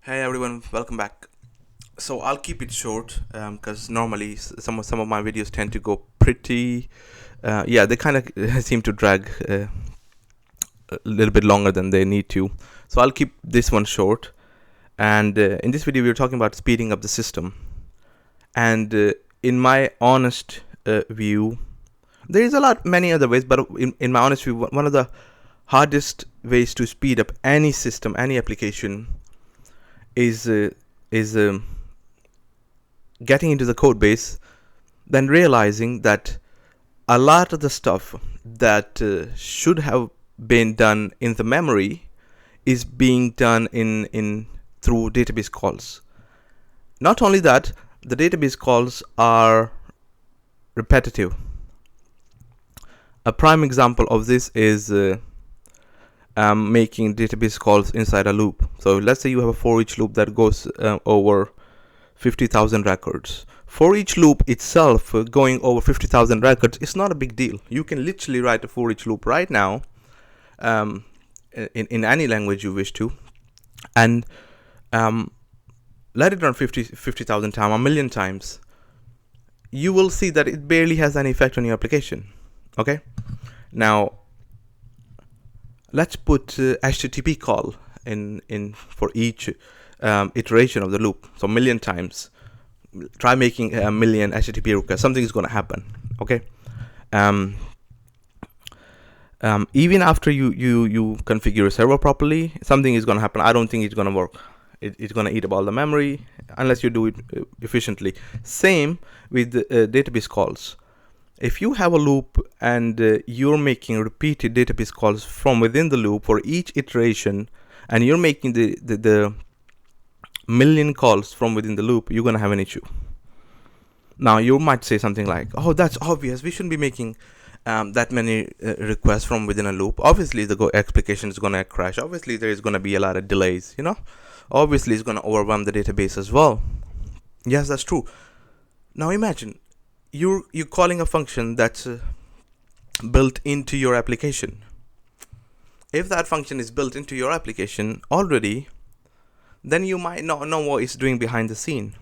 Hey everyone, welcome back. So I'll keep it short because normally some of my videos tend to go pretty, they kind of seem to drag a little bit longer than they need to. So I'll keep this one short. And in this video, we're talking about speeding up the system. And in my honest view, there is many other ways, but in my honest view, one of the hardest ways to speed up any system, any application, is getting into the code base, then realizing that a lot of the stuff that should have been done in the memory is being done in through database calls. Not only that, the database calls are repetitive. A prime example of this is making database calls inside a loop. So let's say you have a for each loop that goes over 50,000 records. For each loop itself going over 50,000 records is not a big deal. You can literally write a for each loop right now in any language you wish to, and let it run 50,000 times, a million times. You will see that it barely has any effect on your application. Okay, now let's put HTTP call in for each iteration of the loop. So million times. Try making a million HTTP requests. Something is going to happen. Okay. Even after you configure a server properly, something is going to happen. I don't think it's going to work. It's going to eat up all the memory unless you do it efficiently. Same with database calls. If you have a loop and you're making repeated database calls from within the loop for each iteration, and you're making the million calls from within the loop, you're going to have an issue. Now, you might say something like, oh, that's obvious. We shouldn't be making that many requests from within a loop. Obviously, the application is going to crash. Obviously, there is going to be a lot of delays, Obviously, it's going to overwhelm the database as well. Yes, that's true. Now, imagine you're calling a function that's built into your application. If that function is built into your application already, then you might not know what it's doing behind the scene.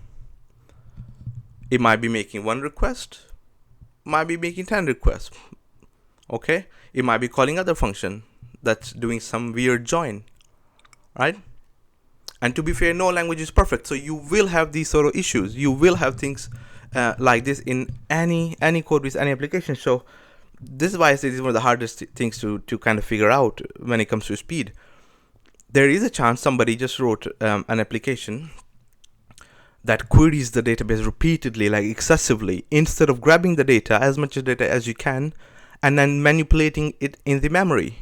It might be making one request, might be making 10 requests. Okay, it might be calling other function that's doing some weird join, right? And to be fair, no language is perfect, so you will have these sort of issues. You will have things like this in any code base, any application. So this is why I say this is one of the hardest things to kind of figure out when it comes to speed. There is a chance somebody just wrote an application that queries the database repeatedly, like excessively, instead of grabbing the data, as much data as you can, and then manipulating it in the memory.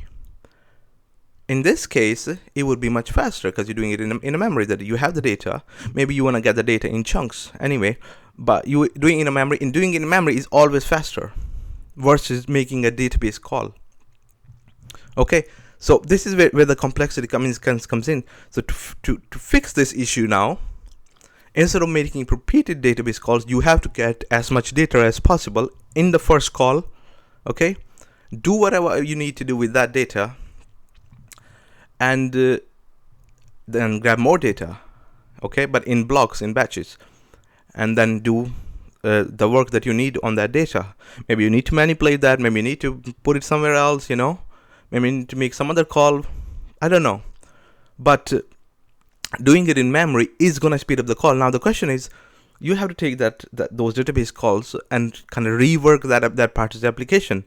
In this case, it would be much faster because you're doing it in a memory that you have the data. Maybe you want to get the data in chunks anyway, but you doing it in a memory. In doing it in memory is always faster versus making a database call. Okay, so this is where the complexity comes in. So to fix this issue now, instead of making repeated database calls, you have to get as much data as possible in the first call. Okay, do whatever you need to do with that data, and then grab more data. Okay, but in blocks, in batches, and then do the work that you need on that data. Maybe you need to manipulate that. Maybe you need to put it somewhere else. Maybe you need to make some other call. I don't know, but doing it in memory is going to speed up the call. Now the question is, you have to take those database calls and kind of rework that part of the application.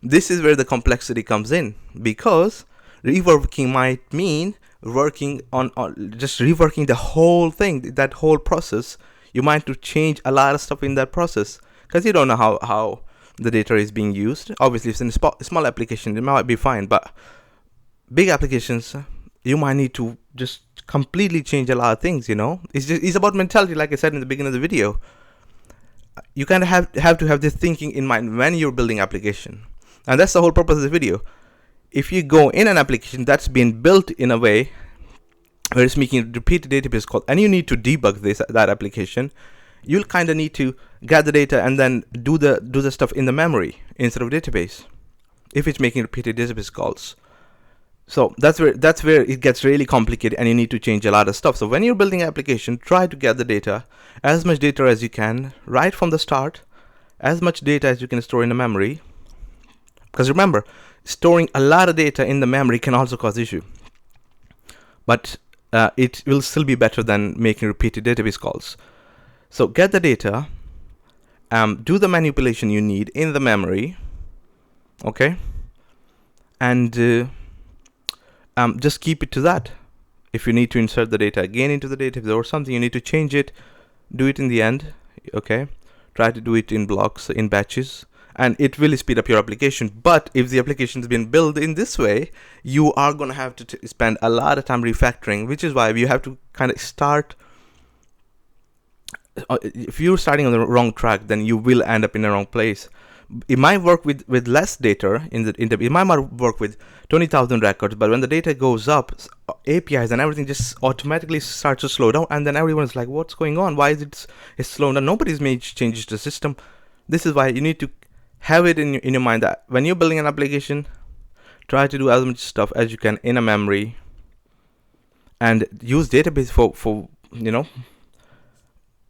This is where the complexity comes in, because reworking might mean working on just reworking the whole thing, that whole process. You might have to change a lot of stuff in that process because you don't know how the data is being used. Obviously, if it's in a small application, it might be fine, but big applications, you might need to just completely change a lot of things. It's about mentality, like I said in the beginning of the video. You kind of have to have this thinking in mind when you're building application, and that's the whole purpose of the video. If you go in an application that's been built in a way where it's making repeated database call, and you need to debug that application, you'll kind of need to get the data and then do the stuff in the memory instead of database if it's making repeated database calls. So that's where it gets really complicated, and you need to change a lot of stuff. So when you're building an application, try to get the data, as much data as you can, right from the start, as much data as you can store in the memory. Because remember, storing a lot of data in the memory can also cause issue. But it will still be better than making repeated database calls. So get the data, do the manipulation you need in the memory, okay, and just keep it to that. If you need to insert the data again into the database or something, you need to change it, do it in the end, okay. Try to do it in blocks, in batches, and it will speed up your application. But if the application has been built in this way, you are going to have to spend a lot of time refactoring, which is why you have to kind of start. If you're starting on the wrong track, then you will end up in the wrong place. It might work with less data it might work with 20,000 records, but when the data goes up, APIs and everything just automatically starts to slow down, and then everyone's like, what's going on? Why is it's slowing down? Nobody's made changes to the system. This is why you need to have it in your mind that when you're building an application, try to do as much stuff as you can in a memory, and use database for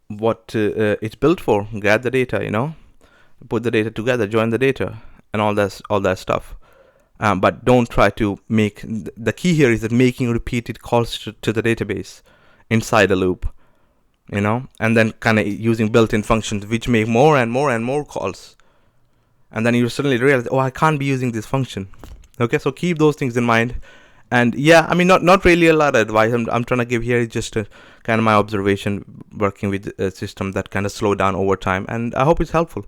what it's built for. Get the data, put the data together, join the data, and all that stuff. But don't try to make, the key here is that making repeated calls to the database inside a loop, and then kind of using built-in functions which make more and more and more calls, and then you suddenly realize, oh, I can't be using this function. Okay, so keep those things in mind. And yeah, I mean, not really a lot of advice I'm trying to give here. It's just kind of my observation working with a system that kind of slowed down over time, and I hope it's helpful.